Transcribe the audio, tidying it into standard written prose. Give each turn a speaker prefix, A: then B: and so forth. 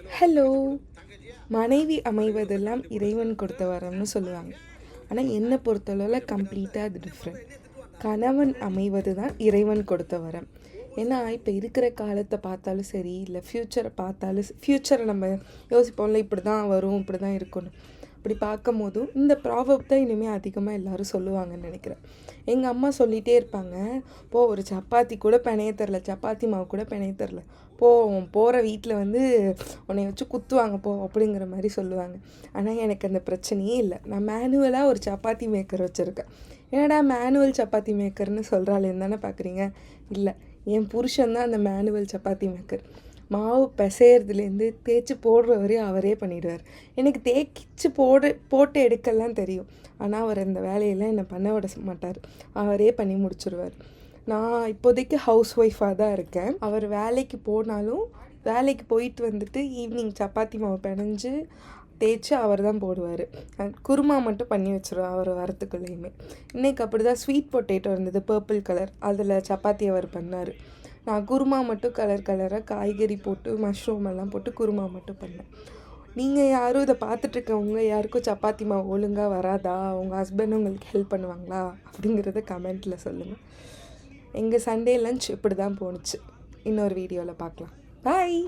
A: Hello. மனைவி அமைவதெல்லாம் இறைவன் கொடுத்த வரம்னு சொல்லுவாங்க. ஆனால் என்னை பொறுத்தளவில் கம்ப்ளீட்டாக அது டிஃப்ரெண்ட். கணவன் அமைவது தான் இறைவன் கொடுத்த வரம். ஏன்னா இப்போ இருக்கிற காலத்தை பார்த்தாலும் சரி, இல்லை ஃப்யூச்சரை பார்த்தாலும் ஃப்யூச்சரை நம்ம யோசிப்போம்ல, இப்படி தான் வரும், இப்படி தான் இருக்கணும். அப்படி பார்க்கும் போதும் இந்த ப்ராவர்ப் தான் இனிமேல் அதிகமாக எல்லோரும் சொல்லுவாங்கன்னு நினைக்கிறேன். எங்கள் அம்மா சொல்லிகிட்டே இருப்பாங்க, போ ஒரு சப்பாத்தி கூட பிணைய தரல, சப்பாத்தி மாவு கூட பிணைய தரல, போகிற வீட்டில் உன்னை வச்சு குத்துவாங்க போ அப்படிங்கிற மாதிரி சொல்லுவாங்க. ஆனால் எனக்கு அந்த பிரச்சனையே இல்லை. நான் மேனுவலாக ஒரு சப்பாத்தி மேக்கர் வச்சுருக்கேன். ஏன்னா மேனுவல் சப்பாத்தி மேக்கர்னு சொல்கிறாளேன்னு தானே பார்க்குறீங்க? இல்லை, என் புருஷன் தான் அந்த மேனுவல் சப்பாத்தி மேக்கர். மாவு பிசையறதுலேருந்து தேய்ச்சி போடுற வரையும் அவரே பண்ணிடுவார். எனக்கு தேய்ச்சி போட்டு எடுக்கலாம் தெரியும், ஆனால் அவர் அந்த வேலையெல்லாம் என்னை பண்ண விட மாட்டார். அவரே பண்ணி முடிச்சுருவார். நான் இப்போதைக்கு ஹவுஸ் ஒய்ஃபாக தான் இருக்கேன். அவர் வேலைக்கு போனாலும் வேலைக்கு போயிட்டு ஈவினிங் சப்பாத்தி மாவு பிணைஞ்சு தேய்ச்சி அவர் தான் போடுவார். குருமா மட்டும் பண்ணி வச்சுருவார் அவர் வரத்துக்குள்ளேயுமே. இன்றைக்கி அப்படி தான் ஸ்வீட் பொட்டேட்டோ இருந்தது, பர்பிள் கலர், அதில் சப்பாத்தி அவர் பண்ணார். நான் குருமா மட்டும் கலர் கலராக காய்கறி போட்டு மஷ்ரூம் எல்லாம் போட்டு குருமா மட்டும் பண்ணேன். நீங்கள் யாரும் இதை பார்த்துட்ருக்கவங்க யாருக்கும் சப்பாத்தி மாவு ஒழுங்காக வராதா? உங்கள் ஹஸ்பண்ட் உங்களுக்கு ஹெல்ப் பண்ணுவாங்களா அப்படிங்கிறத கமெண்ட்டில் சொல்லுங்கள். எங்கள் சண்டே லன்ச் இப்படி தான் போணுச்சு. இன்னொரு வீடியோவில் பார்க்கலாம். பாய்.